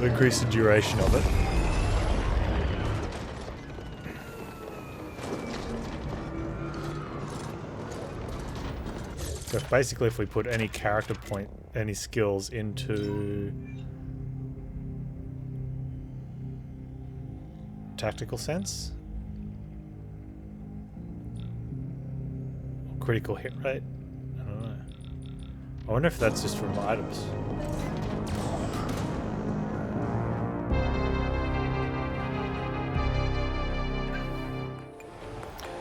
increase the duration of it. So basically if we put any character point, any skills into tactical sense, critical hit rate, I don't know. I wonder if that's just from items.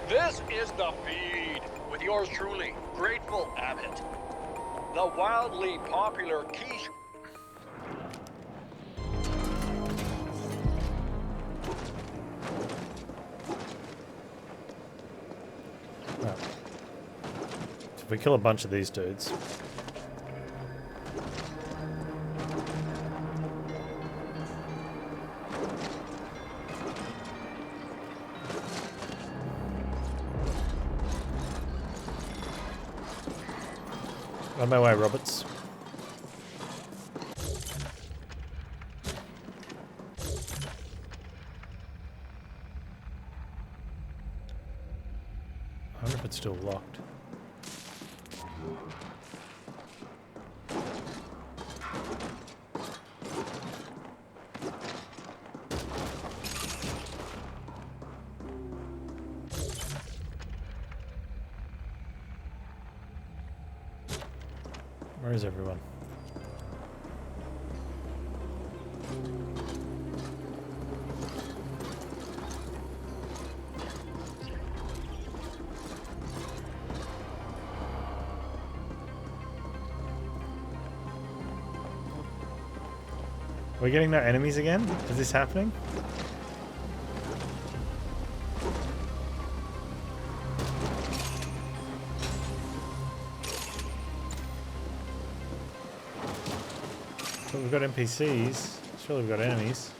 This is the feed with yours truly, Grateful Abbott. The wildly popular quiche. Oh. So if we kill a bunch of these dudes. On my way, Roberts. I wonder if it's still locked. Where is everyone? Are we getting no enemies again? Is this happening? But we've got NPCs. Surely we've got enemies.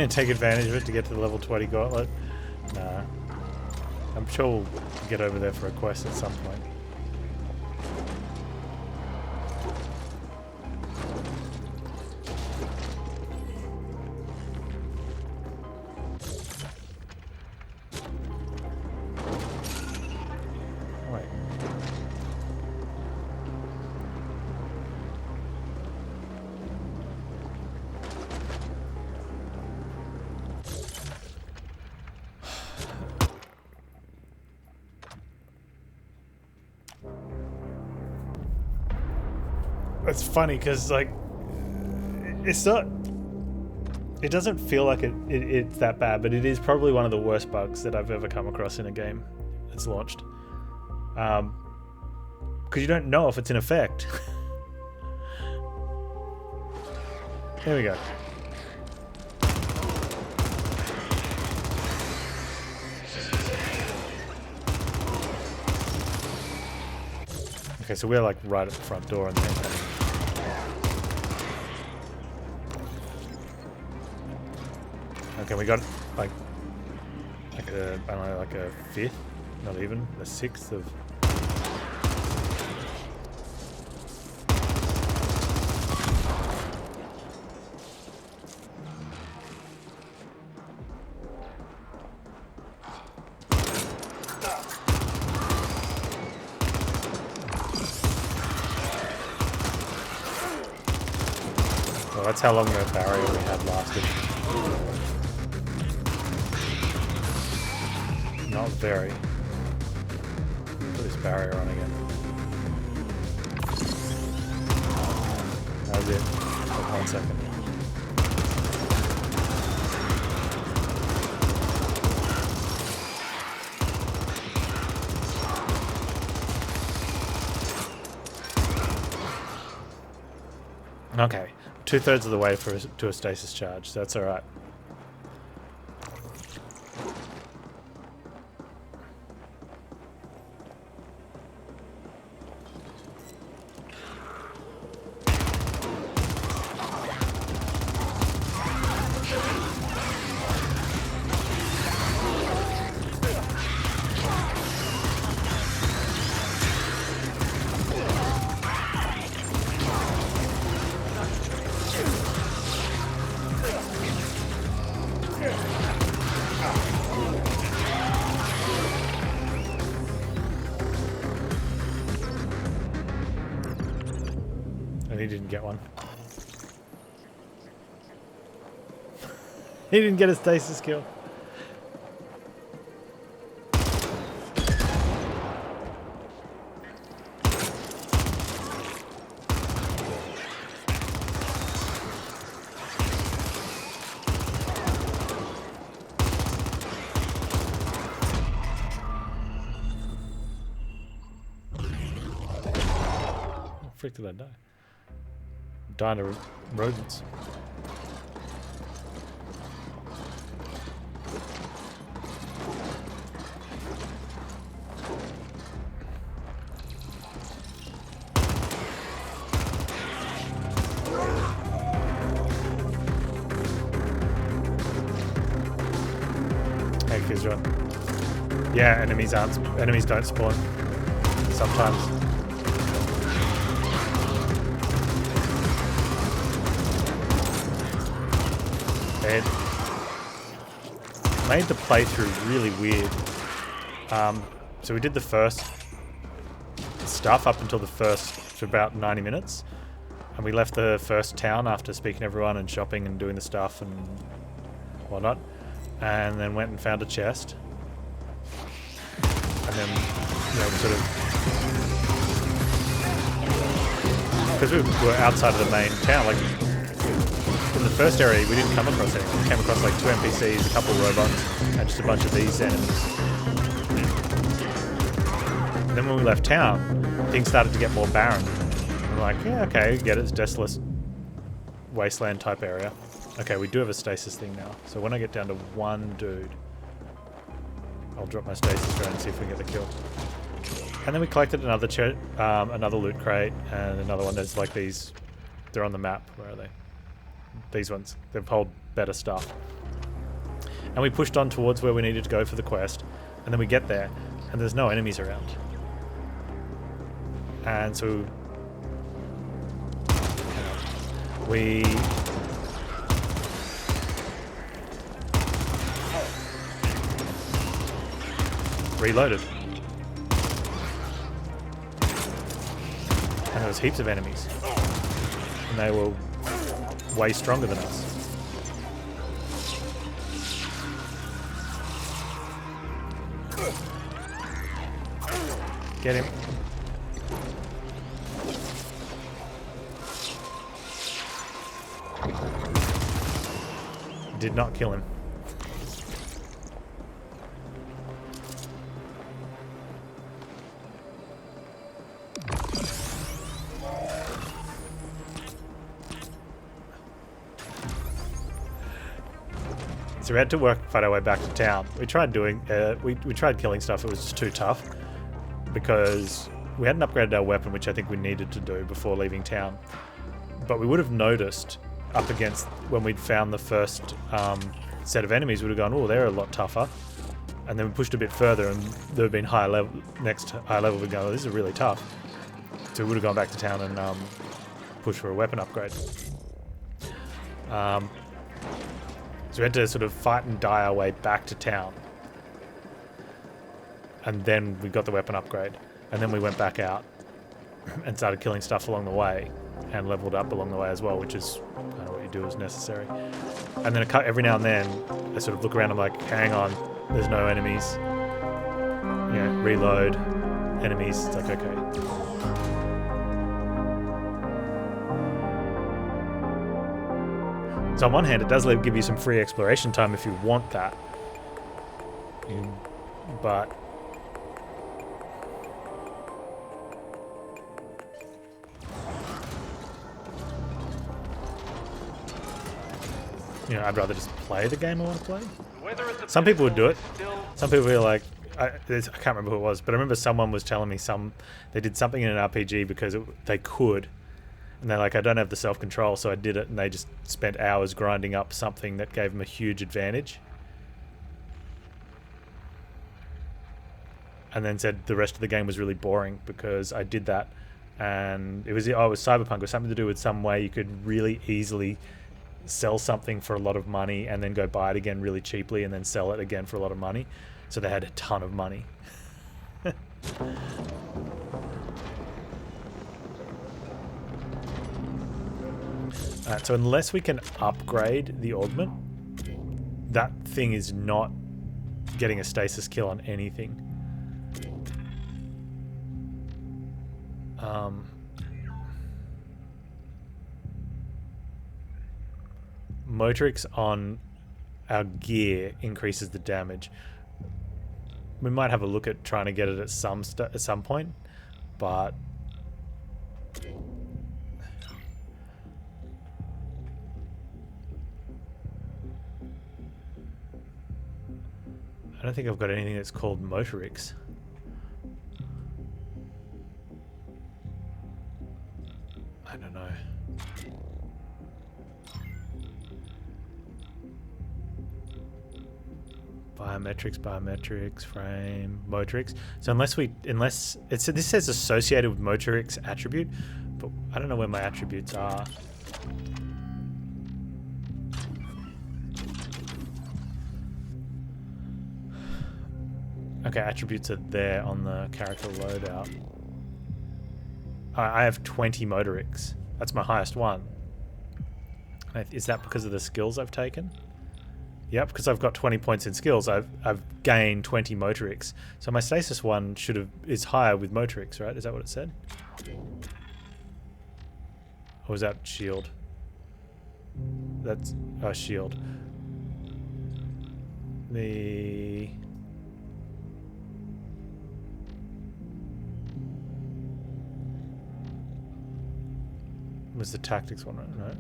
Take advantage of it to get to the level 20 gauntlet. Nah. I'm sure we'll get over there for a quest at some point. Wait. It's funny because, like, it's not. It doesn't feel like it's that bad, but it is probably one of the worst bugs that I've ever come across in a game that's launched. Because you don't know if it's in effect. Here we go. Okay, so we're like right at the front door and then. Okay, we got like a, I don't know, like a fifth, not even, a sixth of. Well, that's how long the barrier we had lasted. Not very. Put this barrier on again. That was it. Like 1 second. Okay. 2/3 of the way to a stasis charge, so that's alright. he didn't get one. He didn't get a stasis kill. Frick did I die? I'm dying to rodents. Hey, Kizra. Yeah, enemies don't spawn sometimes. It made the playthrough really weird. So we did the first stuff up until the first for about 90 minutes, and we left the first town after speaking to everyone and shopping and doing the stuff and whatnot, and then went and found a chest, and then sort of, because we were outside of the main town, like. In the first area, we didn't come across anything. We came across like 2 NPCs, a couple of robots, and just a bunch of these enemies. And then when we left town, things started to get more barren. We're like, yeah, okay, get it. It's desolate wasteland type area. Okay, we do have a stasis thing now. So when I get down to one dude, I'll drop my stasis drone and see if we can get the kill. And then we collected another loot crate and another one. There's like these. They're on the map. Where are they? These ones. They hold better stuff. And we pushed on towards where we needed to go for the quest. And then we get there, and there's no enemies around. And so we reloaded. And there was heaps of enemies. And they were way stronger than us. Get him. Did not kill him. So we had to find our way back to town. We tried doing, we tried killing stuff. It was just too tough because we hadn't upgraded our weapon, which I think we needed to do before leaving town. But we would have noticed up against when we'd found the first set of enemies. We would have gone, oh, they're a lot tougher. And then we pushed a bit further, and there would have been higher level. Next higher level, we'd go, oh, this is really tough. So we would have gone back to town and pushed for a weapon upgrade. So we had to sort of fight and die our way back to town. And then we got the weapon upgrade. And then we went back out and started killing stuff along the way and leveled up along the way as well, which is kind of what you do as necessary. And then every now and then I sort of look around and I'm like, hang on, there's no enemies. Yeah, reload, enemies. It's like, okay. So on one hand, it does give you some free exploration time if you want that. But I'd rather just play the game I want to play. Some people would do it. Some people are like, I can't remember who it was, but I remember someone was telling me they did something in an RPG because they could. And they're like, I don't have the self-control, so I did it, and they just spent hours grinding up something that gave them a huge advantage. And then said the rest of the game was really boring because I did that, and it was cyberpunk. It was something to do with some way you could really easily sell something for a lot of money and then go buy it again really cheaply and then sell it again for a lot of money. So they had a ton of money. Alright, so unless we can upgrade the augment, that thing is not getting a stasis kill on anything. Motrix on our gear increases the damage. We might have a look at trying to get it at some point, but I don't think I've got anything that's called Motorix. I don't know. Biometrics, frame, Motorix. So unless this says associated with Motorix attribute, but I don't know where my attributes are. Okay, attributes are there on the character loadout. I have 20 Motorix. That's my highest one. Is that because of the skills I've taken? Yep, because I've got 20 points in skills, I've gained 20 Motorix. So my stasis one is higher with Motorix, right? Is that what it said? Or was that shield? That's shield. Was the tactics one, right? No.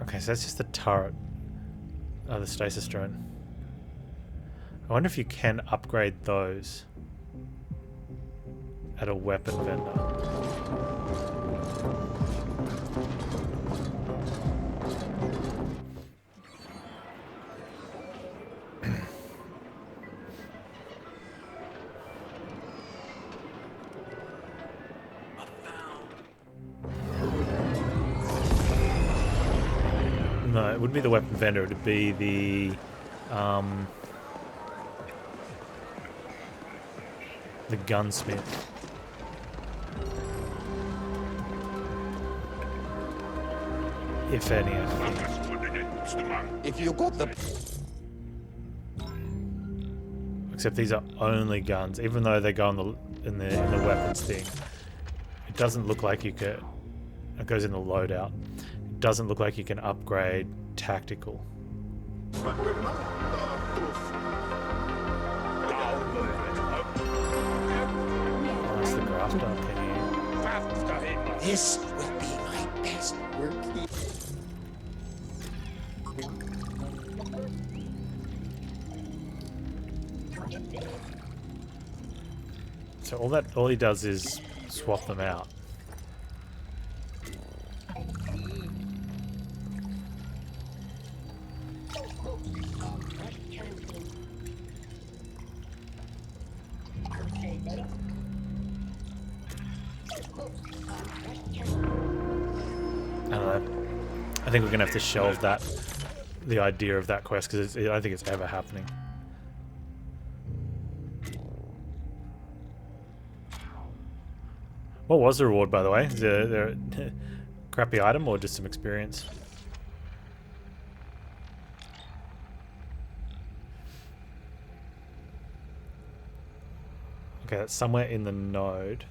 Okay, so that's just the turret. Oh, the stasis drone. I wonder if you can upgrade those at a weapon vendor. No, it wouldn't be the weapon vendor, it would be the gunsmith. If any, I think. If you got the... Except these are only guns, even though they go in the weapons thing. It doesn't look like you can. It goes in the loadout. It doesn't look like you can upgrade tactical. But we're not That's the grafter. Can you? This will be my best work. So all he does is swap them out. I don't know. I think we're gonna have to shelve the idea of that quest, because I don't think it's ever happening. What was the reward, by the way? Is there a crappy item or just some experience? Okay, that's somewhere in the node.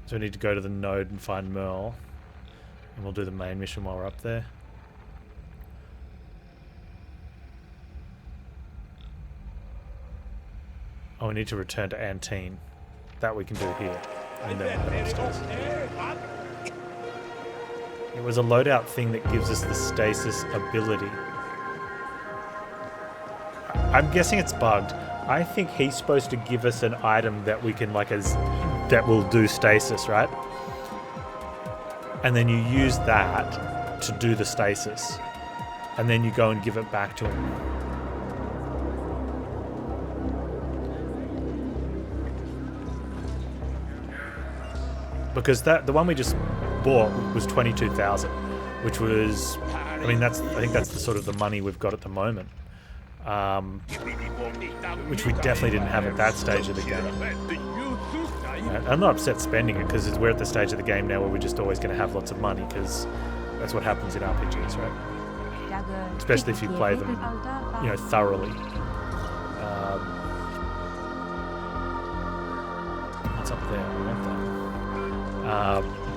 So we need to go to the node and find Merle. And we'll do the main mission while we're up there. Oh, we need to return to Antine. That we can do here. And then upstairs. It was a loadout thing that gives us the stasis ability. I'm guessing it's bugged. I think he's supposed to give us an item that we can that will do stasis, right? And then you use that to do the stasis. And then you go and give it back to him. because the one we just bought was 22,000, which was, I mean, I think that's the sort of the money we've got at the moment, which we definitely didn't have at that stage of the game. I'm not upset spending it because we're at the stage of the game now where we're just always going to have lots of money because that's what happens in RPGs, right? Especially if you play them, thoroughly. What's up there? I want that.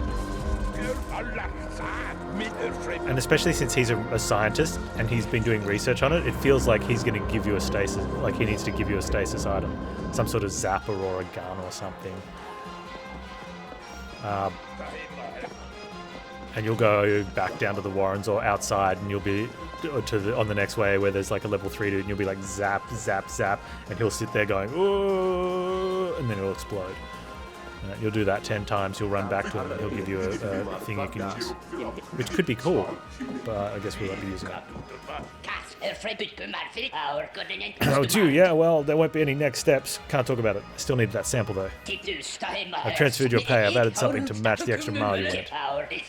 And especially since he's a scientist and he's been doing research on it, it feels like he's going to give you a stasis, like he needs to give you a stasis item, some sort of zapper or a gun or something. And you'll go back down to the Warrens or outside, and you'll be on the next way where there's like a level 3 dude, and you'll be like zap, zap, zap, and he'll sit there going, "Ooh," and then it'll explode. You'll do that 10 times, you'll run back to him, and he'll give you a thing you can use, which could be cool, but I guess we won't be using it. Oh, gee, yeah, well, there won't be any next steps. Can't talk about it. I still need that sample, though. I've transferred your pay. I've added something to match the extra mile you went.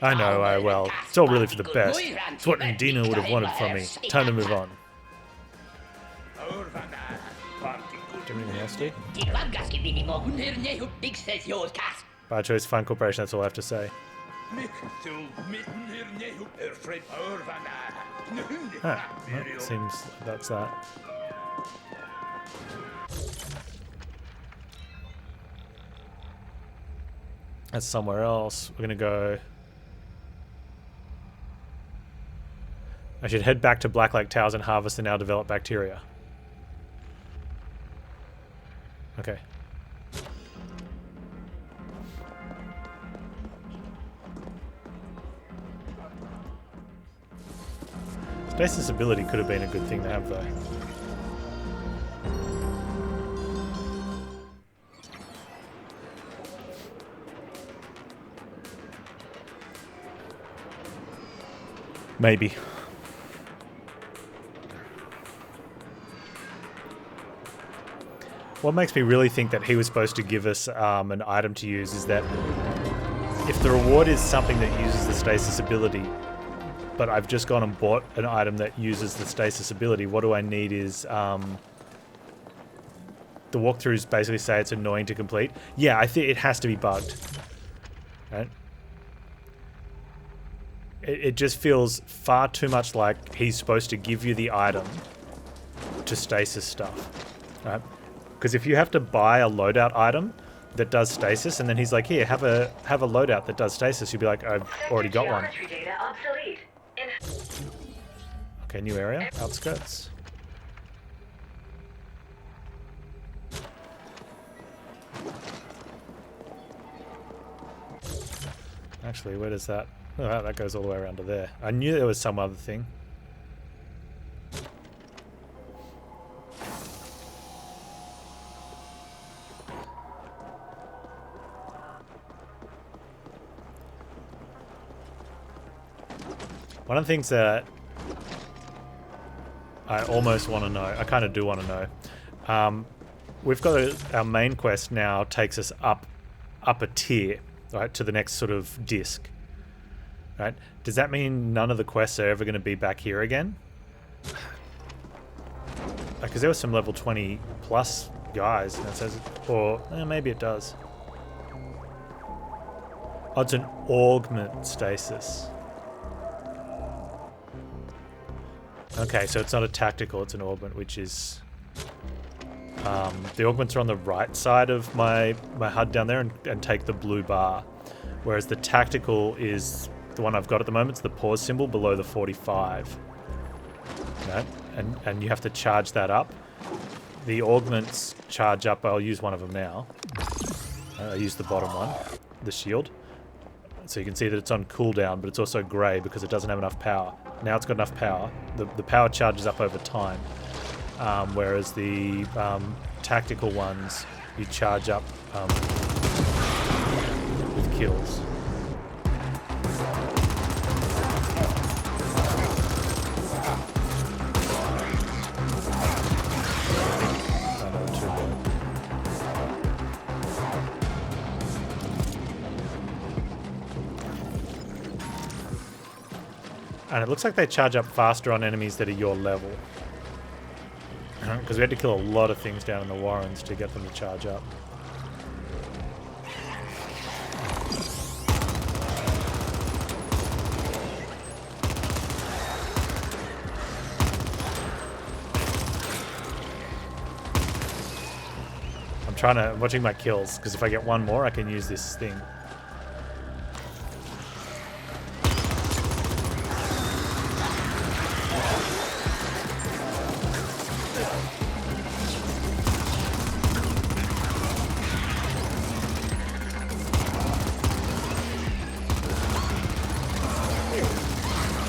I know, well, it's all really for the best. It's what Dina would have wanted from me. Time to move on. Do you have anything else to do? Bad choice, fine corporation, that's all I have to say. Well, seems that's that. That's somewhere else. We're gonna go. I should head back to Black Lake Towers and harvest the now developed bacteria. Okay. Stasis ability could have been a good thing to have, though. Maybe. What makes me really think that he was supposed to give us an item to use is that if the reward is something that uses the stasis ability, but I've just gone and bought an item that uses the stasis ability, what do I need is the walkthroughs basically say it's annoying to complete. Yeah, I think it has to be bugged. Right? It just feels far too much like he's supposed to give you the item to stasis stuff. Right? Because if you have to buy a loadout item that does stasis, and then he's like, "Here, have a loadout that does stasis," you'd be like, "I've already got one." Okay, new area, outskirts. Actually, where does that? Oh, that goes all the way around to there. I knew there was some other thing. One of the things that I almost want to know, I kind of do want to know, we've got our main quest now takes us up a tier, right, to the next sort of disc, right? Does that mean none of the quests are ever going to be back here again? Because there were some level 20 plus guys, and it says, or maybe it does. Oh, it's an augment stasis. Okay, so it's not a tactical, it's an augment, which is... the augments are on the right side of my HUD down there and take the blue bar. Whereas the tactical is the one I've got at the moment, it's the pause symbol below the 45. Right? And you have to charge that up. The augments charge up, I'll use one of them now. I use the bottom one, the shield. So you can see that it's on cooldown, but it's also grey because it doesn't have enough power. Now it's got enough power. The power charges up over time, whereas the tactical ones, you charge up with kills. And it looks like they charge up faster on enemies that are your level. Because we had to kill a lot of things down in the Warrens to get them to charge up. I'm watching my kills, because if I get one more, I can use this thing.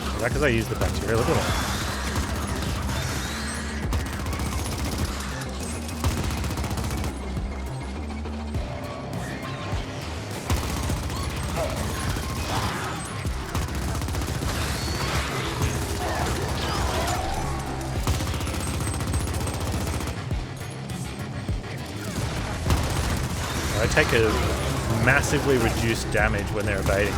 Is that because I used the bacteria? Look at that. I take a massively reduced damage when they're evading.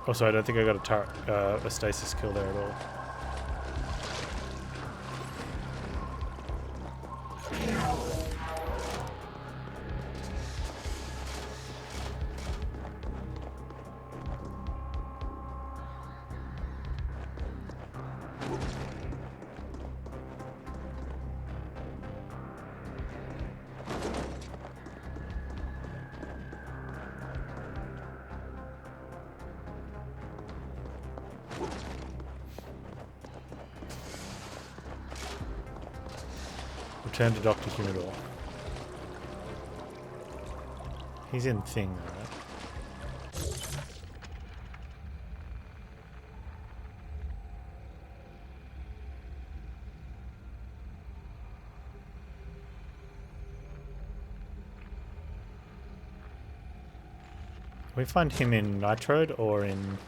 Also, I don't think I got a stasis kill there at all. Return to Dr. Humidor. He's in thing, right? Can we find him in Nitrode or in...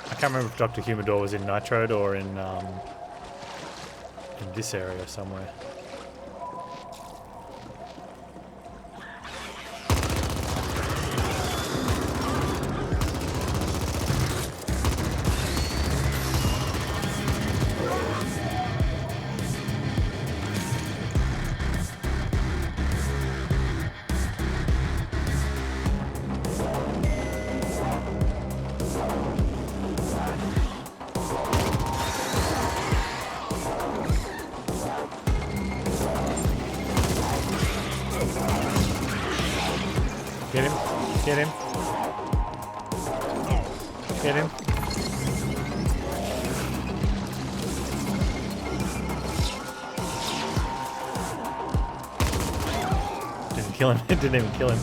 I can't remember if Dr. Humidor was in Nitrode or in this area somewhere. Get him. Get him. Get him. Didn't kill him. It didn't even kill him.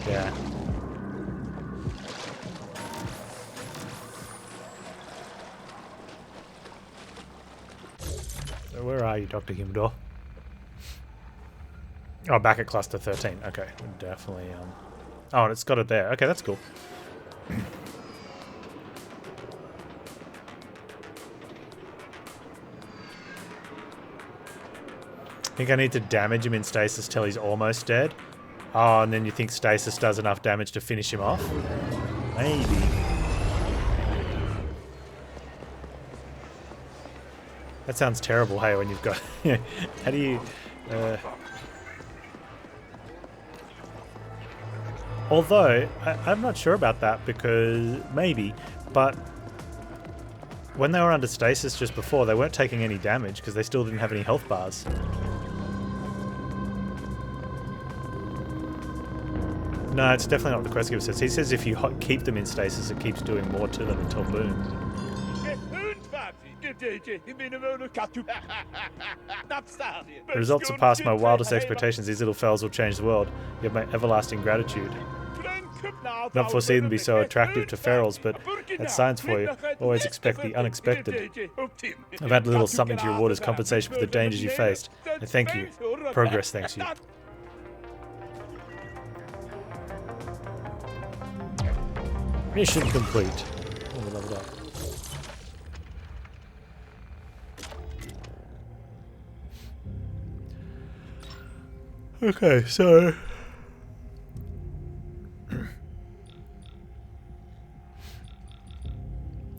Yeah. So where are you, Dr. Humidor? Oh, back at cluster 13. Okay, definitely. Oh, and it's got it there. Okay, that's cool. I think I need to damage him in stasis till he's almost dead. Oh, and then you think stasis does enough damage to finish him off? Maybe. That sounds terrible, hey, when you've got... How do you... Although, I'm not sure about that because maybe, but when they were under stasis just before, they weren't taking any damage because they still didn't have any health bars. No, it's definitely not what the quest giver says. He says if you keep them in stasis, it keeps doing more to them until boom. The results surpass my wildest expectations. These little fells will change the world. You have my everlasting gratitude. Not foreseen them to be so attractive to ferals, but that's science for you. Always expect the unexpected. I've had a little something to reward as compensation for the dangers you faced. I thank you. Progress thanks you. Mission complete. Oh, we leveled up. Okay, so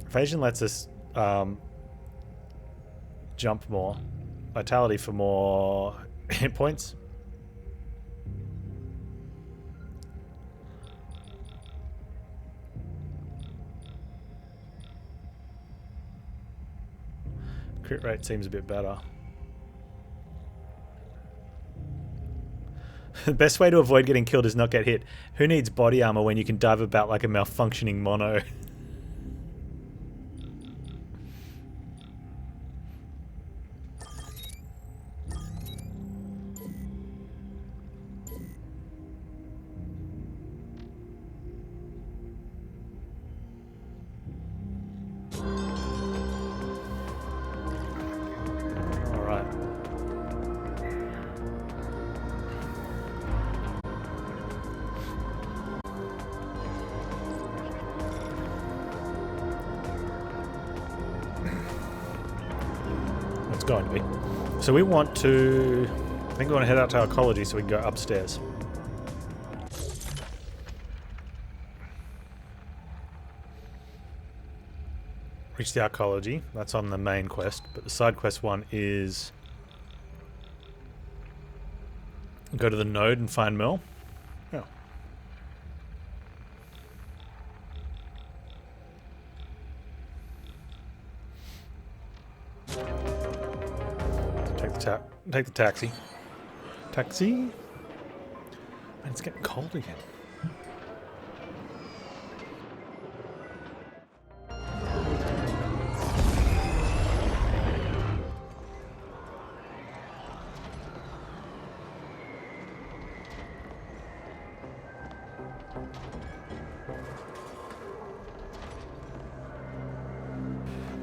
evasion lets us jump more, vitality for more hit points. Crit rate seems a bit better. The best way to avoid getting killed is not get hit. Who needs body armor when you can dive about like a malfunctioning mono? Going to be. So we want to, I think we want to head out to arcology so we can go upstairs. Reach the arcology. That's on the main quest, but the side quest one is go to the node and find Mel. Oh. Take the taxi. Taxi? Man, it's getting cold again.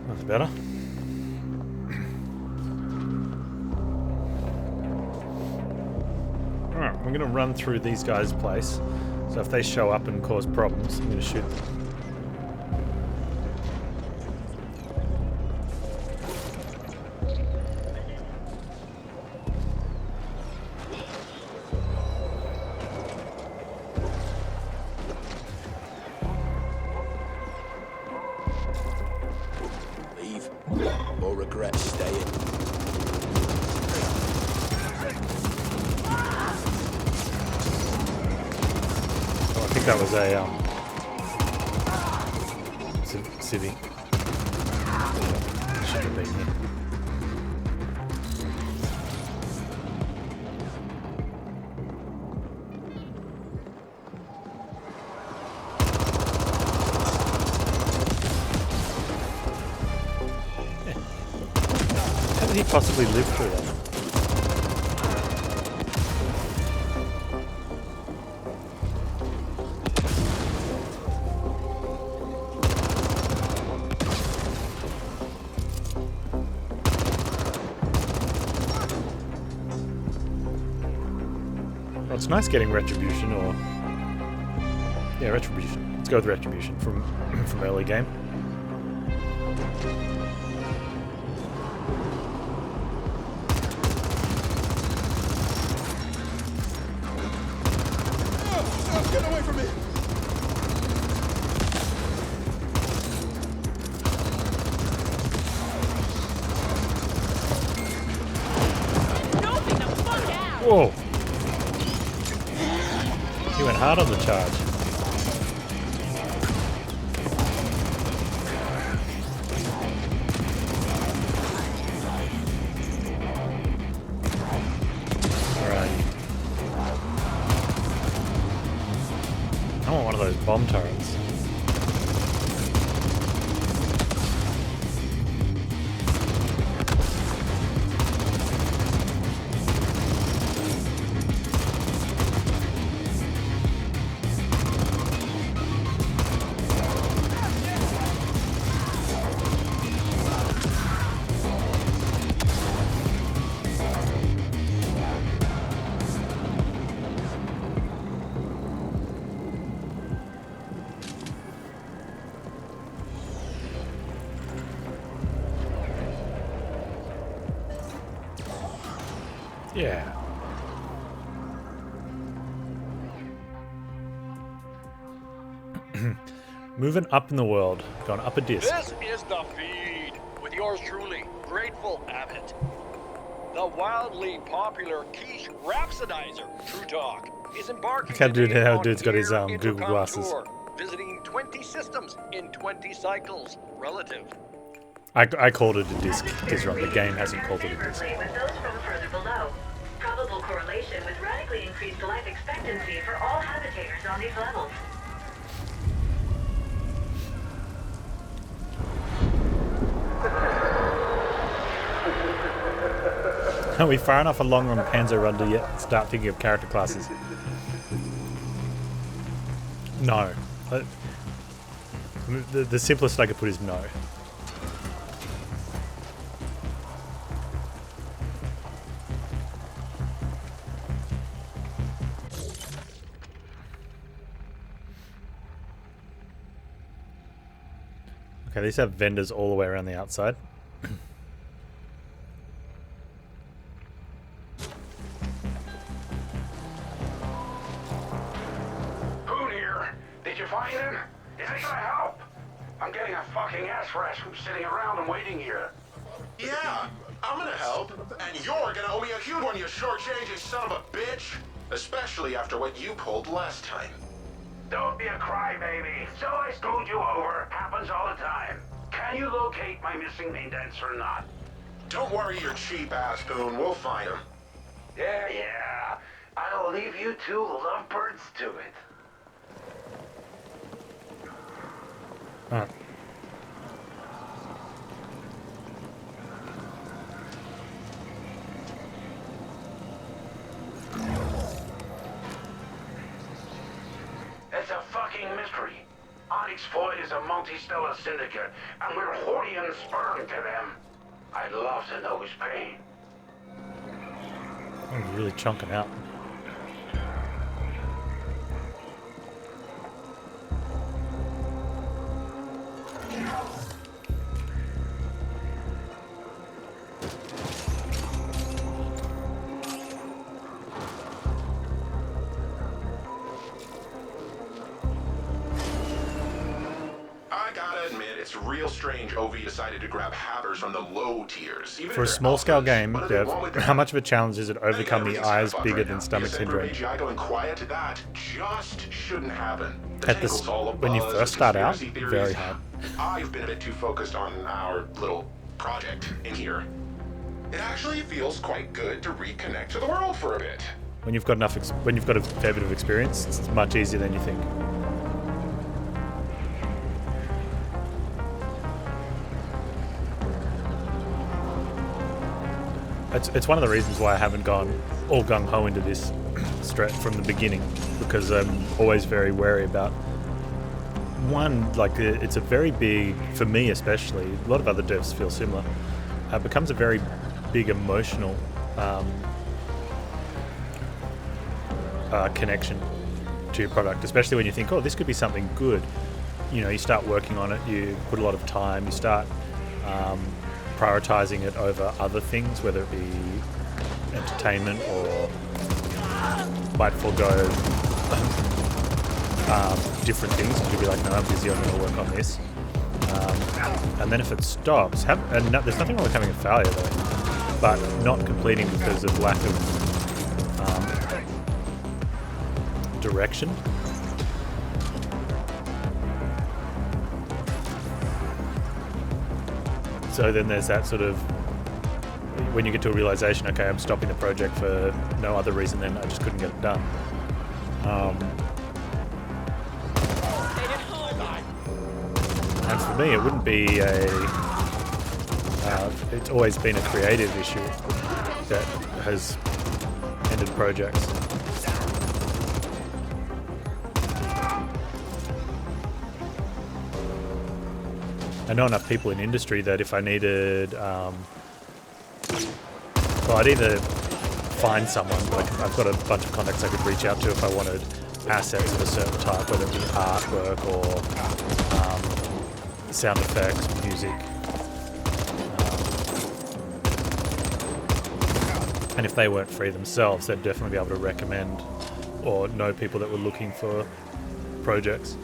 That's better. Alright, I'm going to run through these guys' place. So if they show up and cause problems, I'm going to shoot them. Leave or regret staying. I think that was a civvy. Should have been here. How did he possibly live through that? Well, it's nice getting retribution, or yeah, retribution. Let's go with retribution from early game. Get away from me! Whoa! He went hard on the charge. Alright. I want one of those bomb turrets. Yeah. Moving up in the world, going up a disc. This is the feed with yours truly, Grateful Abbott. The wildly popular quiche rhapsodizer, True Talk, is embarking Look how today how on dude's got his Air Google Intercom glasses. Tour, visiting 20 systems in 20 cycles, relative. I called it a disc. He's wrong. The game hasn't called it a disc. With those from further below. Probable correlation with radically increased life expectancy for all habitators on these levels. Are we far enough along on Panzer run to yet start thinking of character classes? No. The simplest I could put is no. Okay, these have vendors all the way around the outside. Poon here. Did you find him? Is he gonna help? I'm getting a fucking ass rash from sitting around and waiting here. Yeah, I'm gonna help. And you're gonna owe me a huge one, you short-changing son of a bitch. Especially after what you pulled last time. Don't be a crybaby. So I screwed you over. Happens all the time. Can you locate my missing indents or not? Don't worry your cheap ass, Boone. We'll find him. Yeah. I'll leave you two lovebirds to it. Alright. It's a fucking mystery. Onyx Void is a multi-stellar syndicate, and we're Hordian sperm to them. I'd love to know his pain. Oh, you're really chunking out. I gotta admit, it's real strange OV decided to grab hackers from the low tiers. Even For a if they're small-scale alphas, game, what do they Dev, want with how that? much of a challenge is it overcome the Everything's eyes fucked bigger right than now. stomach The Ascent Group syndrome? AGI going quiet, that just shouldn't happen. The At this, tentacle's all when you abuzz first with start out, conspiracy very theories. hard. I've been a bit too focused on our little project in here. It actually feels quite good to reconnect to the world for a bit. When you've got enough, when you've got a fair bit of experience, it's much easier than you think. It's one of the reasons why I haven't gone all gung-ho into this straight from the beginning, because I'm always very wary about one, like it's a very big, for me especially, a lot of other devs feel similar, it becomes a very big emotional connection to your product, especially when you think, oh, this could be something good. You know, you start working on it, you put a lot of time, you start prioritizing it over other things, whether it be entertainment or might forego different things. You'll be like, no, I'm busy, I'm going to work on this. And then if it stops, there's nothing wrong with having a failure though, but not completing because of lack of direction. So then there's that sort of, when you get to a realization, okay, I'm stopping the project for no other reason than I just couldn't get it done. And for me, it wouldn't be it's always been a creative issue that has ended projects. I know enough people in industry that if I needed, well, I'd either find someone, like I've got a bunch of contacts I could reach out to if I wanted assets of a certain type, whether it be artwork or sound effects, music. And if they weren't free themselves, they'd definitely be able to recommend or know people that were looking for projects.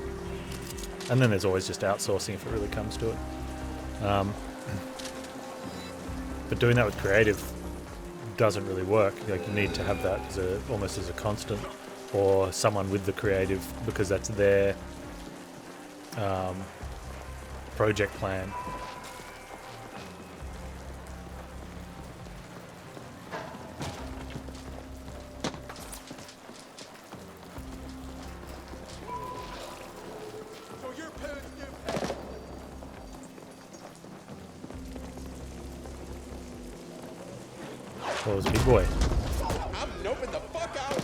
And then there's always just outsourcing if it really comes to it. But doing that with creative doesn't really work. Like, you need to have that as almost as a constant, or someone with the creative, because that's their project plan. What was big boy? I'm noping the fuck out.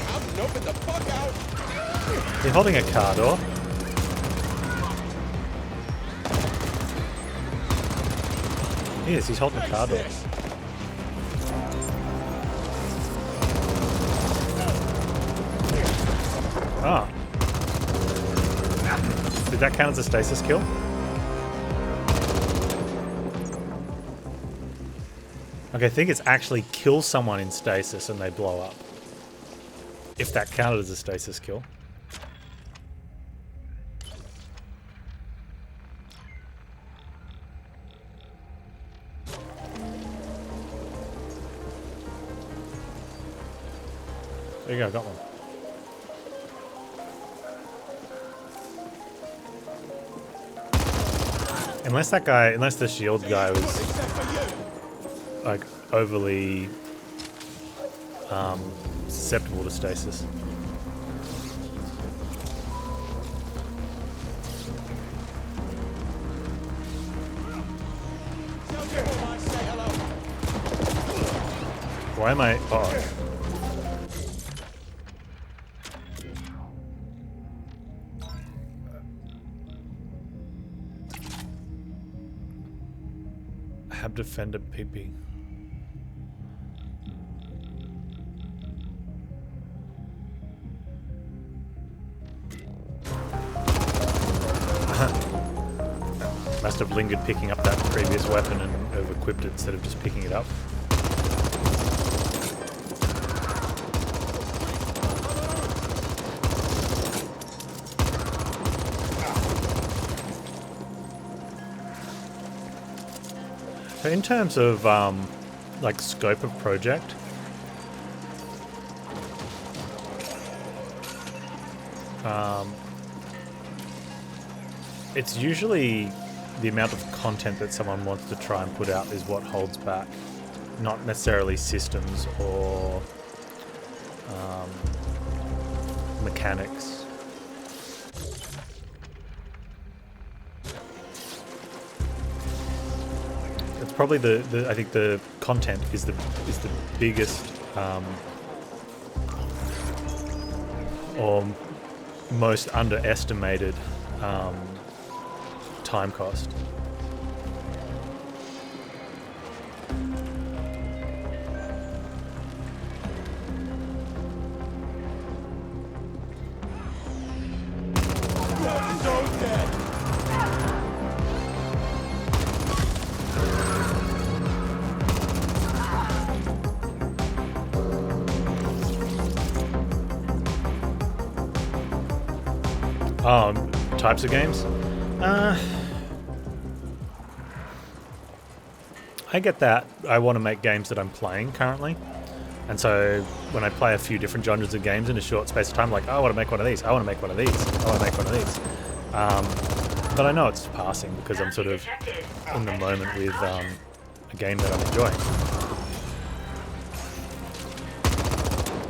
I'm noping the fuck out. You're holding a car door. He is, he's holding a car door. Ah. Did that count as a stasis kill? Okay, I think it's actually kill someone in stasis and they blow up. If that counted as a stasis kill. There you go, got one. Unless the shield guy was like overly susceptible to stasis. Why am I? Oh. Hab defender PP. Must have lingered picking up that previous weapon and have equipped it instead of just picking it up. In terms of like scope of project, it's usually the amount of content that someone wants to try and put out is what holds back, not necessarily systems or mechanics. Probably I think the content is the biggest or most underestimated time cost. Types of games? I get that. I want to make games that I'm playing currently. And so when I play a few different genres of games in a short space of time, like, oh, I want to make one of these, I want to make one of these, I want to make one of these. But I know it's passing because I'm sort of in the moment with a game that I'm enjoying.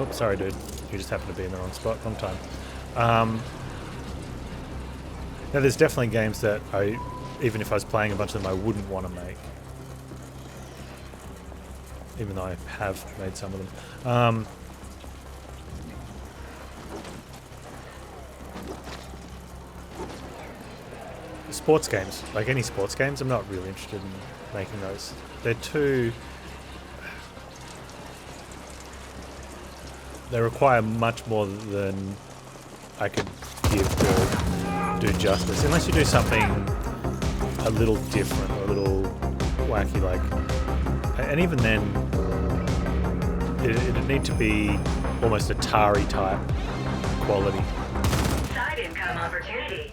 Oops, sorry dude. You just happened to be in the wrong spot, wrong time. Now, there's definitely games that even if I was playing a bunch of them, I wouldn't want to make. Even though I have made some of them. Sports games, like any sports games, I'm not really interested in making those. They're too... They require much more than I could give to do justice, unless you do something a little different, or a little wacky, like, and even then, it'd need to be almost Atari type quality. Side income opportunity.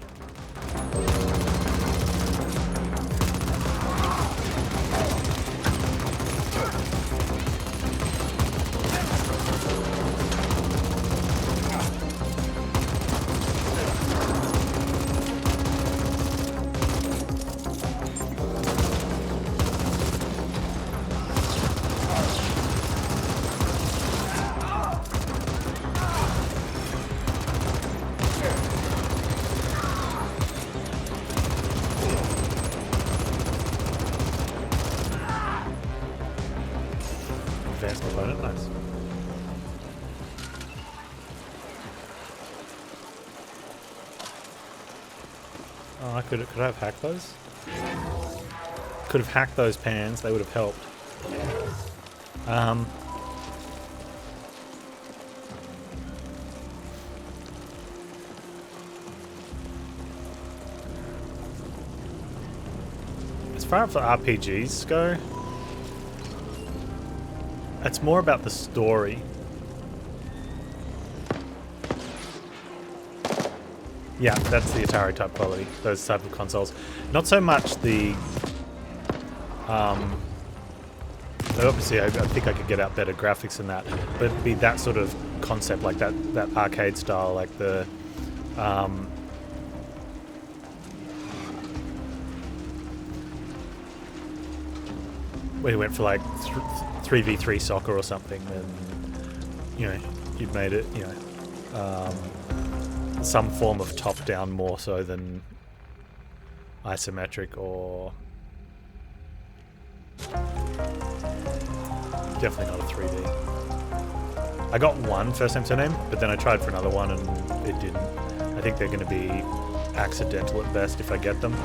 Advanced component, nice. Oh, I could I have hacked those? Could have hacked those pans, they would have helped. As far as the RPGs go, it's more about the story. Yeah, that's the Atari type quality, those type of consoles. Not so much the... obviously, I think I could get out better graphics than that, but it'd be that sort of concept, like that arcade style, like the... where you went for like 3v3 soccer or something, and, you know, you'd made it, you know, some form of top-down more so than isometric, or definitely not a 3D. I got one first name surname, but then I tried for another one and it didn't. I think they're going to be accidental at best if I get them.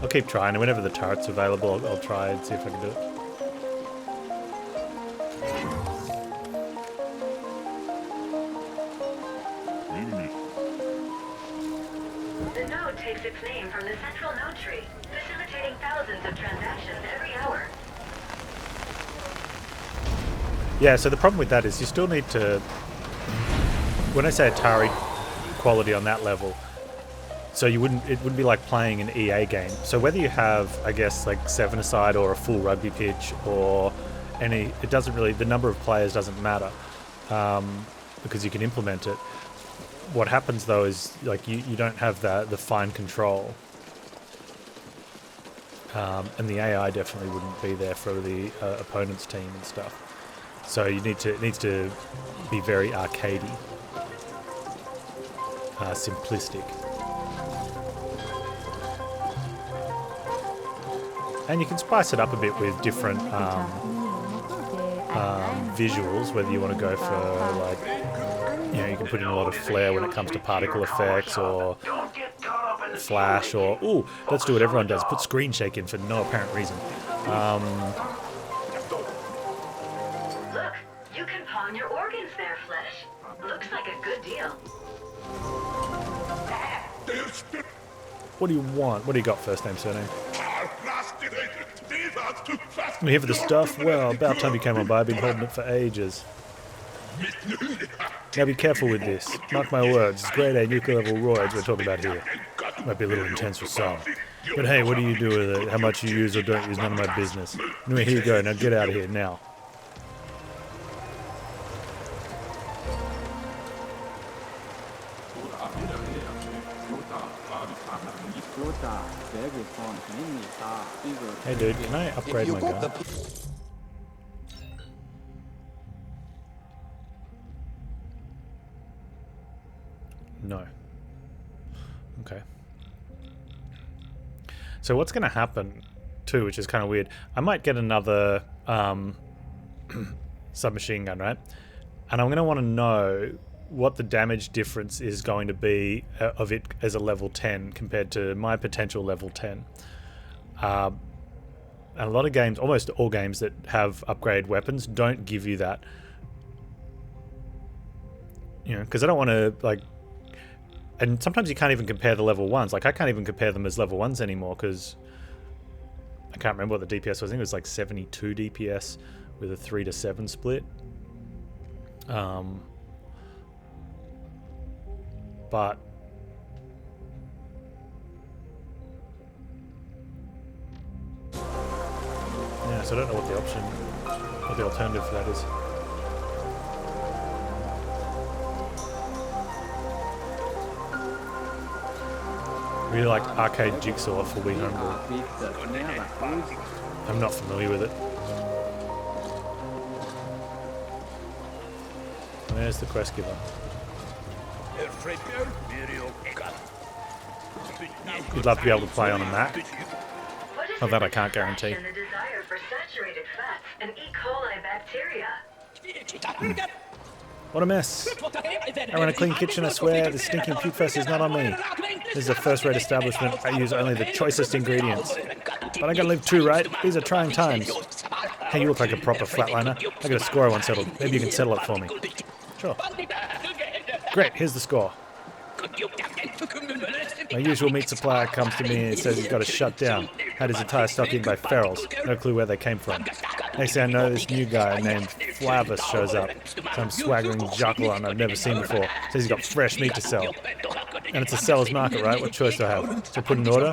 I'll keep trying, and whenever the turret's available, I'll try and see if I can do it. The node takes its name from the central node tree, facilitating thousands of transactions every hour. Yeah, so the problem with that is you still need to... When I say Atari quality on that level, so it wouldn't be like playing an EA game. So whether you have, I guess, like 7-a-side or a full rugby pitch or any... It doesn't really... The number of players doesn't matter, because you can implement it. What happens though is, like, you don't have the fine control, and the AI definitely wouldn't be there for the opponent's team and stuff. So it needs to be very arcadey, simplistic, and you can spice it up a bit with different visuals. Whether you want to go for, like, you know, you can put in a lot of flair when it comes to particle effects or flash, or, ooh, let's do what everyone does, put screen shake in for no apparent reason. Look, you can pawn your organs there, Flesh. Looks like a good deal. What do you want? What do you got, first name, surname? I'm here for the stuff? Well, about time you came on by. I've been holding it for ages. Now be careful with this. Mark my words, it's grade A nuclear level roids we're talking about here. Might be a little intense for some. But hey, what do you do with it? How much you use or don't use, none of my business. Anyway, here you go. Now get out of here, now. Hey dude, can I upgrade my gun? No. Okay. So what's going to happen too, which is kind of weird, I might get another submachine gun, right? And I'm going to want to know what the damage difference is going to be of it as a level 10 compared to my potential level 10. And a lot of games, almost all games that have upgrade weapons, don't give you that You know, because I don't want to, like... And sometimes you can't even compare the level 1s. Like, I can't even compare them as level 1s anymore, because... I can't remember what the DPS was. I think it was like 72 DPS with a 3-to-7 split. But... Yeah, so I don't know what the option... what the alternative for that is. Really like arcade Jigsaw for Wii Homebrew. I'm not familiar with it. There's the quest giver. You'd love to be able to play on a Mac. Well, that I can't guarantee. The desire for saturated fats and E. coli bacteria. What a mess. I run a clean kitchen, I swear. The stinking puke fest is not on me. This is a first-rate establishment. I use only the choicest ingredients. But I gotta live too, right? These are trying times. Hey, you look like a proper flatliner. I got a score I want settled. Maybe you can settle it for me. Sure. Great, here's the score. My usual meat supplier comes to me and says he's got to shut down. Had his entire stock in by ferals. No clue where they came from. Next thing I know, this new guy named Flavis shows up. Some swaggering jacqueline I've never seen before. Says he's got fresh meat to sell. And it's a seller's market, right? What choice do I have? So I put an order,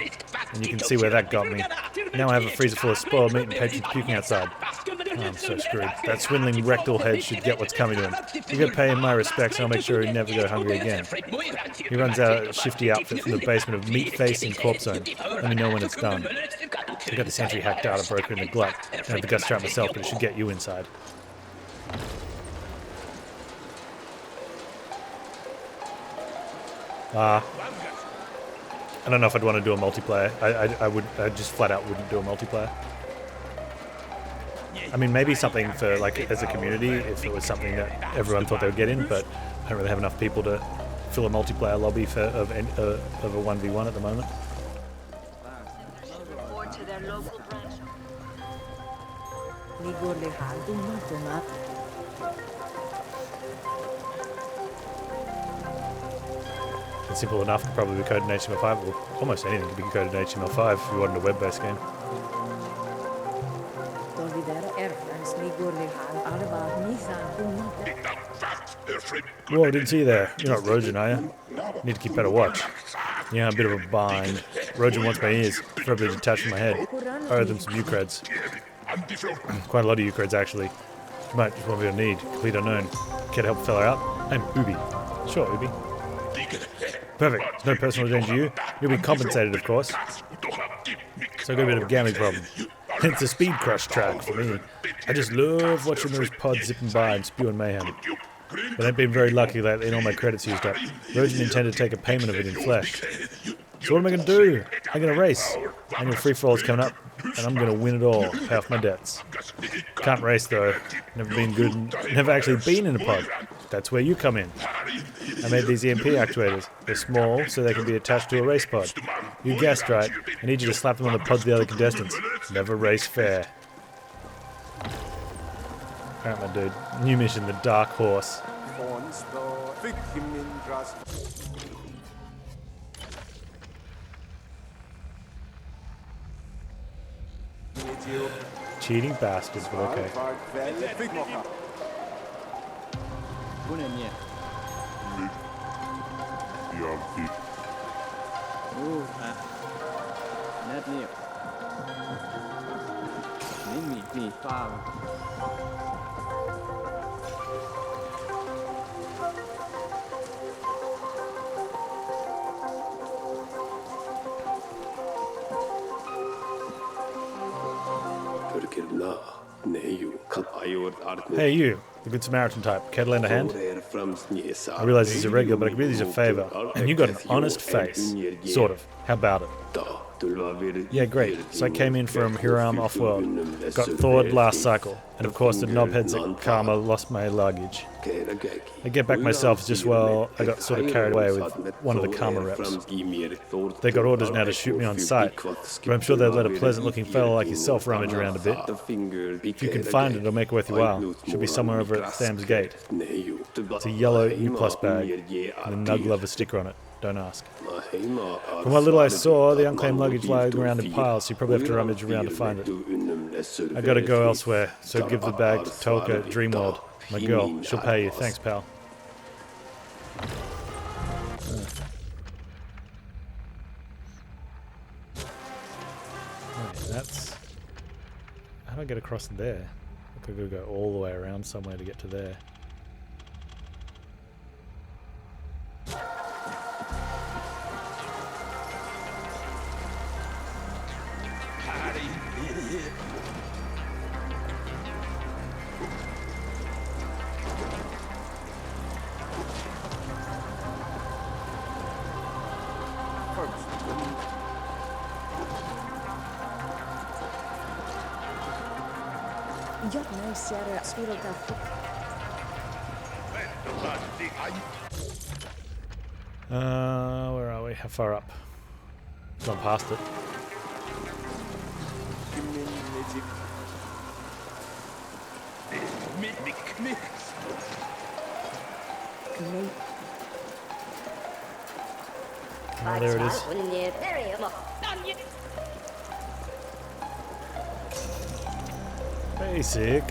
and you can see where that got me. Now I have a freezer full of spoiled meat and patrons puking outside. Oh, I'm so screwed. That swindling rectal head should get what's coming to him. You gotta pay him my respects, and I'll make sure he never go hungry again. He runs out a shifty outfit from the basement of Meat Face and Corpse Zone. Let me know when it's done. I got this entry hack data broker in the glut. I have the guts trap myself, but it should get you inside. I don't know if I'd want to do a multiplayer. I just flat out wouldn't do a multiplayer. I mean, maybe something for, like, as a community, if it was something that everyone thought they would get in, but I don't really have enough people to fill a multiplayer lobby for of a 1v1 at the moment. Report to their local branch. It's simple enough to probably be coded in HTML5, or almost anything can be coded in HTML5 if you wanted a web-based game. Whoa, didn't see you there. You're not Rojan, are you? Need to keep better watch. Yeah, a bit of a bind. Rojan wants my ears, preferably detached from my head. I owe them some Eucreds. Quite a lot of Eucreds, actually. You might just want me to need. Complete unknown. Care to help a fella out? I'm Ubi. Sure, Ubi. Perfect. There's no personal danger to you. You'll be compensated, of course. So I got a bit of a gambling problem. It's a speed crush track for me. I just love watching those pods zipping by and spewing mayhem. But I've been very lucky lately and all my credits used up. Rojan intended to take a payment of it in flesh. So what am I going to do? I'm going to race. Annual free-for-all's coming up, and I'm going to win it all. Pay off my debts. Can't race, though. Never been good. Never actually been in a pod. That's where you come in. I made these EMP actuators. They're small, so they can be attached to a race pod. You guessed right. I need you to slap them on the pods of the other contestants. Never race fair. Alright, my dude. New mission, the Dark Horse. Cheating bastards, but okay. Hey you, the Good Samaritan type. Care to lend a hand? I realize he's irregular, but I can really use a favor. And you got an honest face. Sort of. How about it? Yeah, great. So I came in from Hiram Offworld, got thawed last cycle, and of course the knobheads at Karma lost my luggage. I get back myself just well, I got sort of carried away with one of the Karma reps. They got orders now to shoot me on sight, but I'm sure they'd let a pleasant-looking fellow like yourself rummage around a bit. If you can find it, it'll make it worth your while. Should be somewhere over at Tham's Gate. It's a yellow U-Plus bag, and a Nug Lover sticker on it. Don't ask. From what little I saw, the unclaimed luggage lying around in piles, so you probably have to rummage around to find it. I gotta go elsewhere, so give the bag to Tolka at Dreamworld. My girl, she'll pay you. Thanks, pal. Right, that's... How do I get across there? I could go all the way around somewhere to get to there. Where are we? How far up? Gone past it. Oh, there it is. Basic.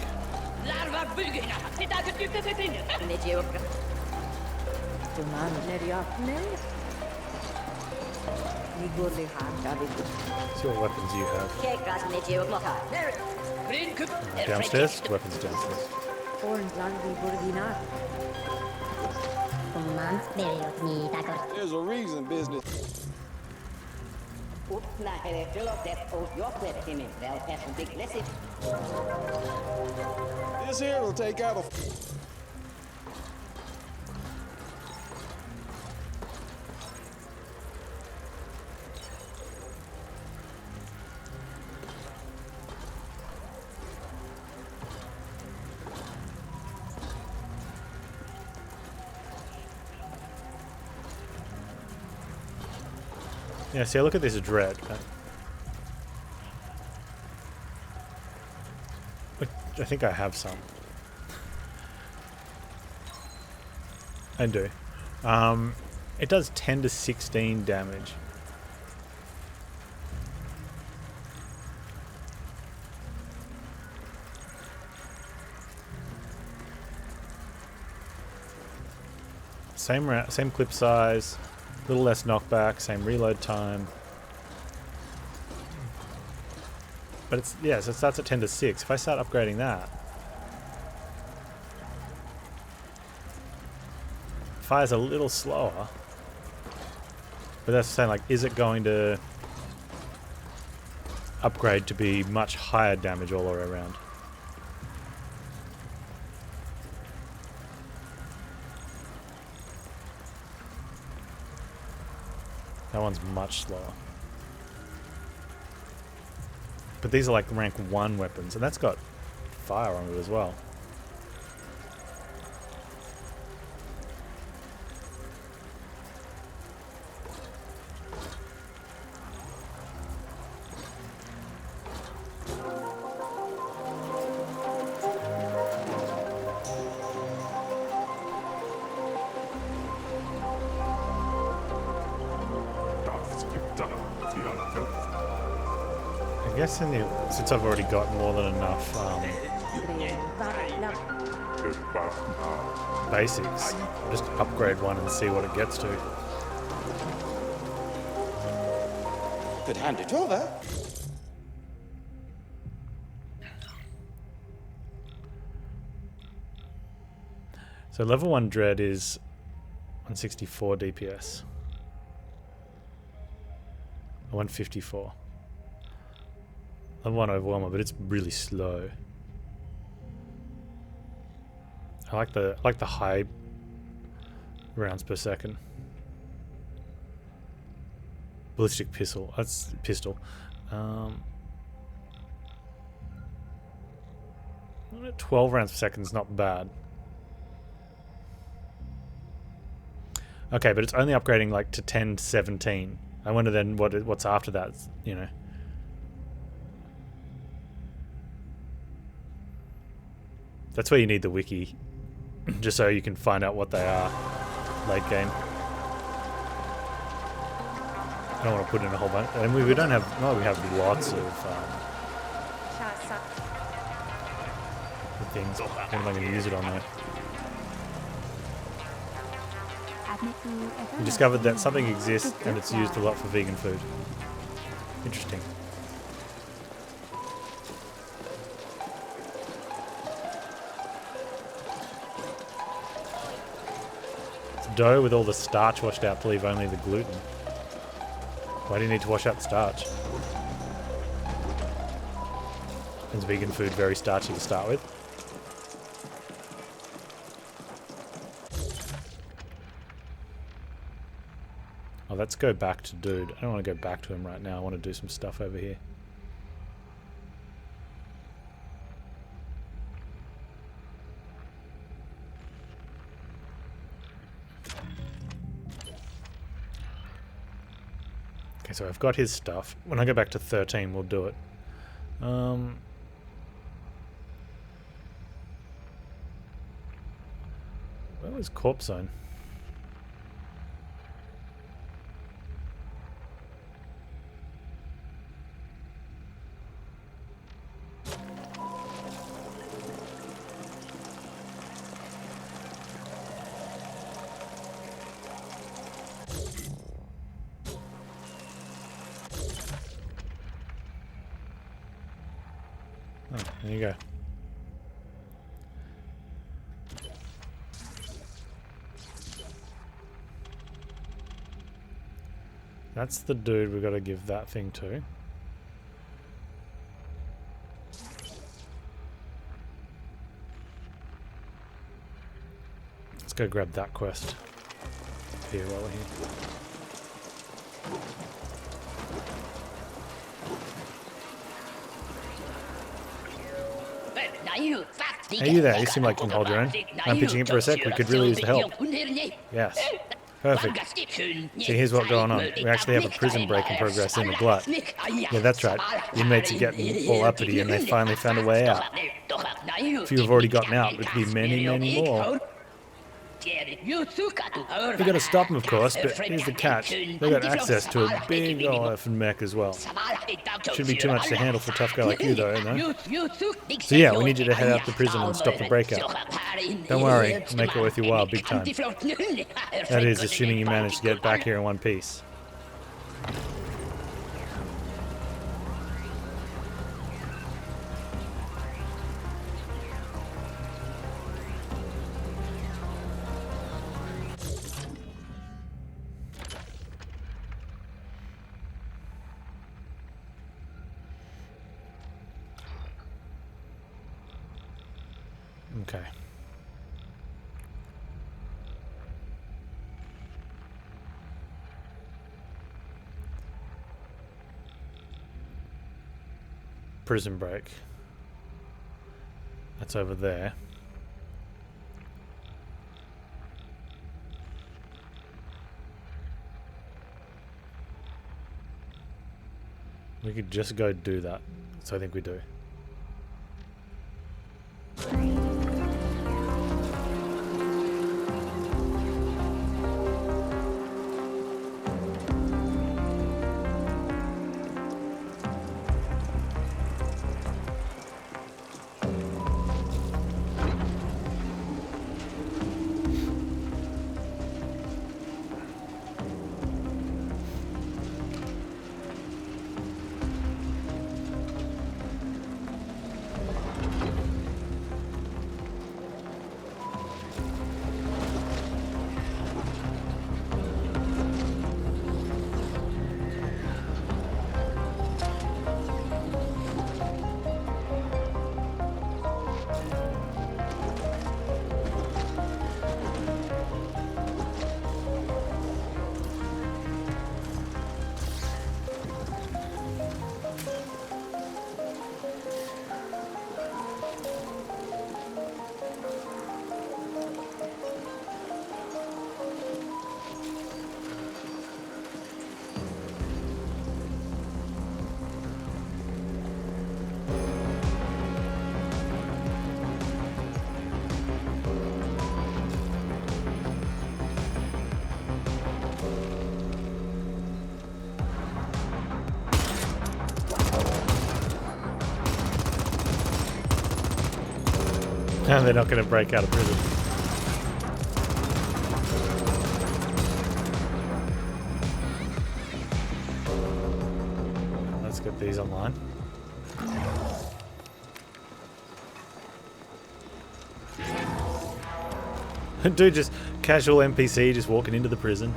See what weapons you have. Downstairs? Weapons downstairs. There's a reason, business. This here will take out a... Yeah, see, look at this dread. I think I have some. I do. It does 10 to 16 damage. Same clip size, a little less knockback, same reload time. But it's, yeah, so it starts at 10 to 6. If I start upgrading that, fires a little slower. But that's saying, like, is it going to upgrade to be much higher damage all the way around? That one's much slower. But these are like rank 1 weapons, and that's got fire on it as well. I guess since I've already got more than enough basics, I'll just upgrade one and see what it gets to. Could hand it over. So level 1 Dread is 164 DPS. 154. Level 1 Overwhelmer, but it's really slow. I like the high rounds per second. Ballistic pistol. That's pistol. 12 rounds per second is not bad. Okay, but it's only upgrading like to 10 to 17. I wonder then what's after that, you know. That's where you need the wiki, just so you can find out what they are late game. I don't want to put in a whole bunch. And we don't have, no, we have lots of things. What am I going to use it on though? We discovered that something exists and it's used a lot for vegan food. Interesting. It's dough with all the starch washed out to leave only the gluten. Why do you need to wash out the starch? Is vegan food very starchy to start with? Oh, let's go back to dude. I don't want to go back to him right now. I want to do some stuff over here. Okay, so I've got his stuff. When I go back to 13, we'll do it. Where was Corpse Zone? Oh, there you go. That's the dude we've got to give that thing to. Let's go grab that quest here while we're here. Hey, you there? You seem like you can hold your own. I'm pitching in for a sec. We could really use the help. Yes. Perfect. See, here's what's going on. We actually have a prison break in progress in the Glut. Yeah, that's right. The inmates are getting all uppity and they finally found a way out. A few have already gotten out. There could be many, many more. We gotta stop them, of course, but here's the catch. They got access to a big old mech as well. Shouldn't be too much to handle for a tough guy like you, though, no? So yeah, we need you to head out to prison and stop the breakout. Don't worry, we'll make it worth your while, big time. That is, assuming you manage to get back here in one piece. Okay. Prison break. That's over there. We could just go do that. So I think we do. And they're not going to break out of prison. Let's get these online. Dude, just casual NPC just walking into the prison.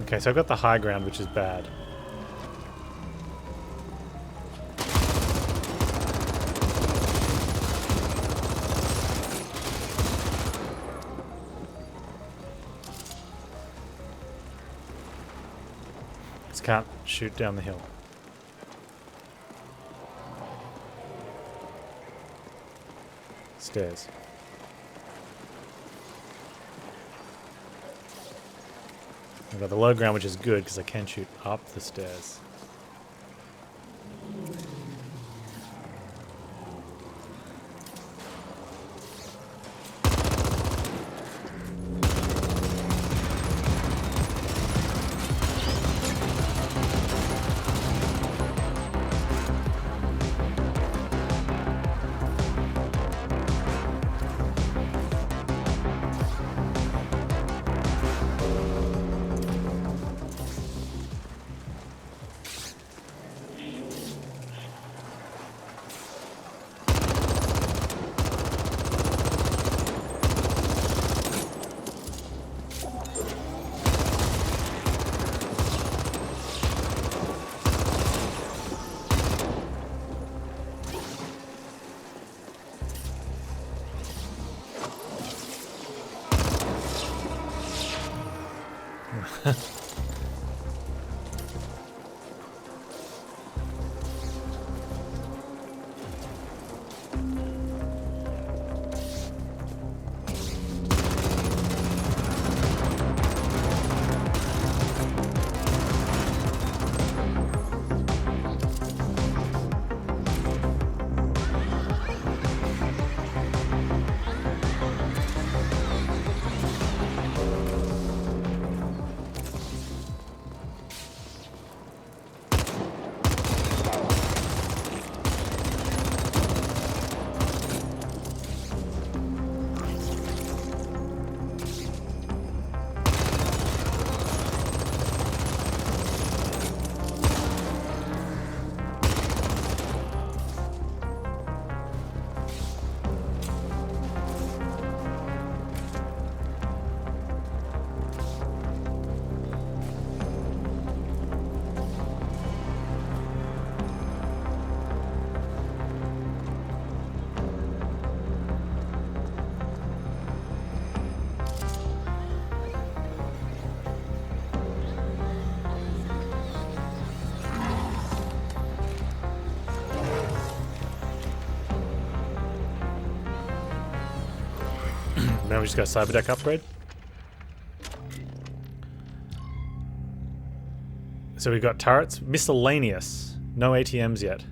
Okay, so I've got the high ground, which is bad. Just can't shoot down the hill. Stairs. I've got the low ground, which is good because I can shoot up the stairs. Now we just got cyber deck upgrade. So we've got turrets, miscellaneous, no ATMs yet.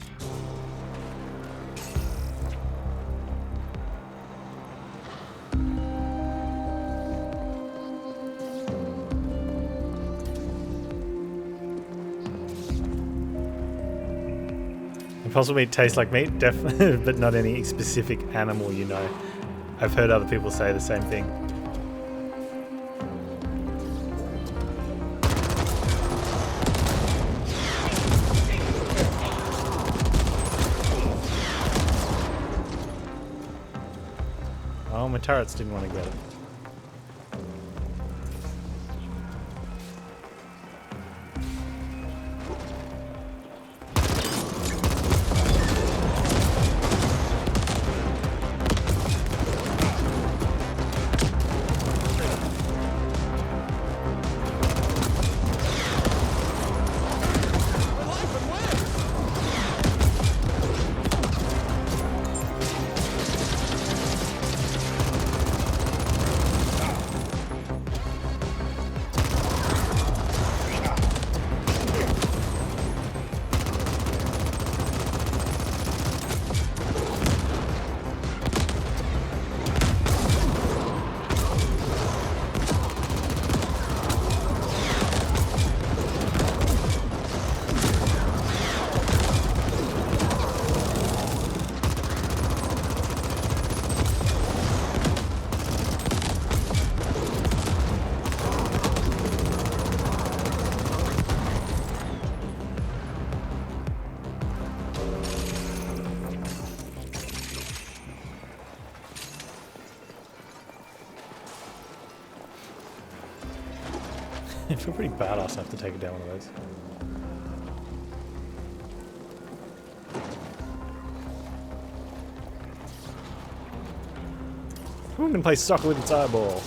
Impossible meat tastes like meat, definitely, but not any specific animal, you know. I've heard other people say the same thing. Oh, my turrets didn't want to get it. I feel pretty badass I have to take it down one of those. Who can play soccer with its eyeball?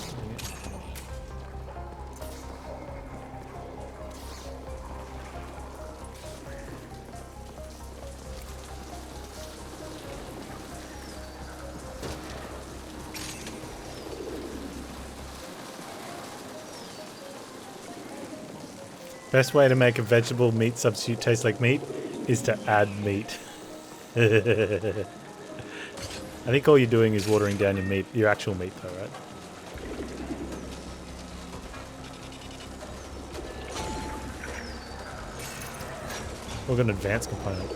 Best way to make a vegetable meat substitute taste like meat is to add meat. I think all you're doing is watering down your meat, your actual meat though, right? We've got an advanced component.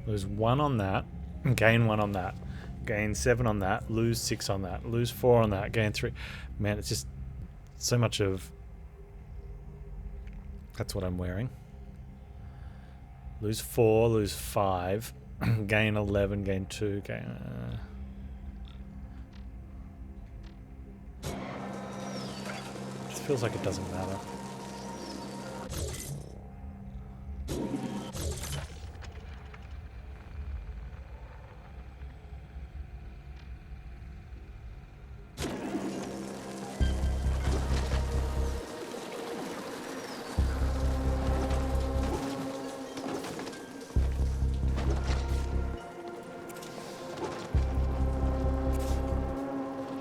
Lose 1 on that, gain 1 on that, gain 7 on that, lose 6 on that, lose 4 on that, gain 3. Man, it's just so much of... That's what I'm wearing. Lose 4, lose 5, gain 11, gain 2, gain... Just feels like it doesn't matter.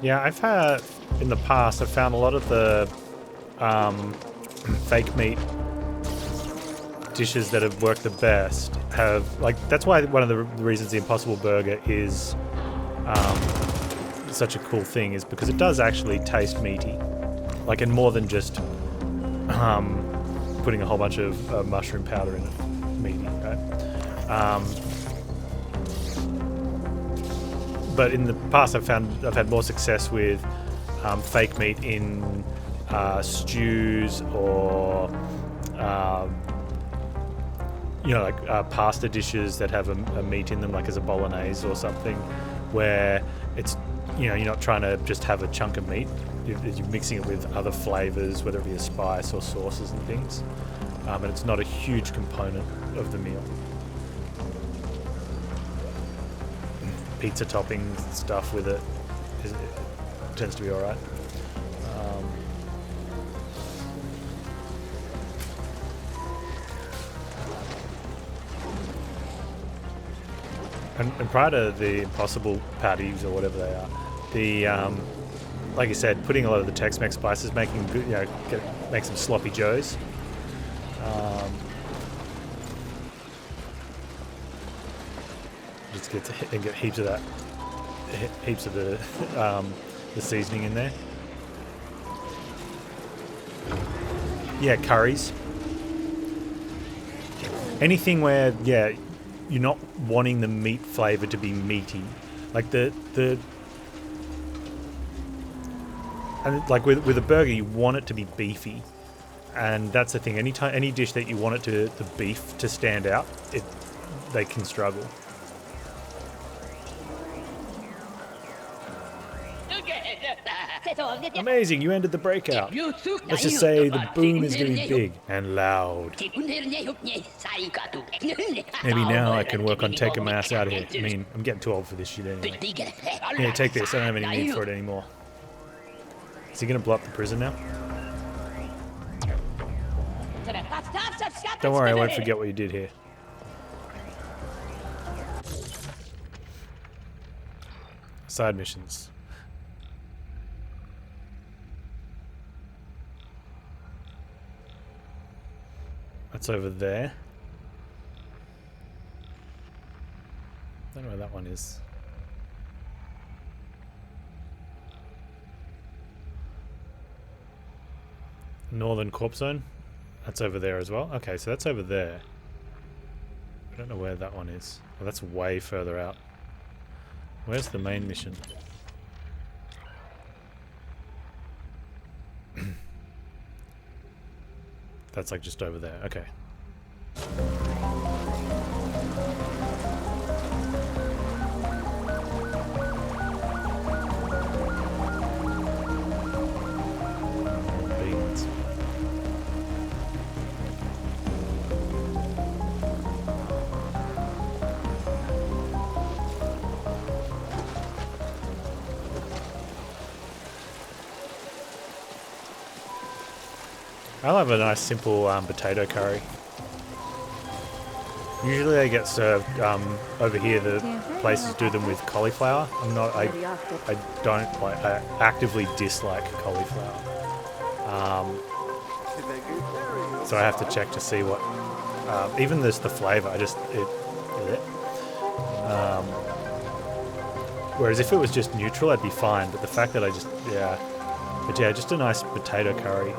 Yeah, I've had, in the past, I've found a lot of the fake meat dishes that have worked the best have, like, that's why one of the reasons the Impossible Burger is such a cool thing is because it does actually taste meaty. Like, and more than just putting a whole bunch of mushroom powder in it. Meaty, right? But in the past, I've had more success with fake meat in stews or you know, like pasta dishes that have a meat in them, like as a bolognese or something, where it's, you know, you're not trying to just have a chunk of meat. You're mixing it with other flavors, whether it be a spice or sauces and things, and it's not a huge component of the meal. Pizza topping stuff with it, it tends to be alright. And prior to the Impossible patties or whatever they are, the like I said, putting a lot of the Tex-Mex spices, making good, you know, make some sloppy joes. Just get heaps of that, heaps of the seasoning in there. Yeah, curries. Anything where, yeah, you're not wanting the meat flavor to be meaty, like and like with a burger, you want it to be beefy, and that's the thing. Any dish that you want the beef to stand out, they can struggle. Amazing, you ended the breakout. Let's just say the boom is going to be big and loud. Maybe now I can work on taking my ass out of here. I mean, I'm getting too old for this shit anyway. Here, take this. I don't have any need for it anymore. Is he going to blow up the prison now? Don't worry, I won't forget what you did here. Side missions. That's over there. I don't know where that one is. Northern Corp Zone. That's over there as well. Okay, so that's over there. I don't know where that one is. Oh, that's way further out. Where's the main mission? That's like just over there. Okay. Beans. I'll have a nice simple potato curry. Usually they get served over here. The places do them with cauliflower. I don't like. I actively dislike cauliflower. So I have to check to see what. Even the flavour. Whereas if it was just neutral, I'd be fine. But the fact that just a nice potato curry.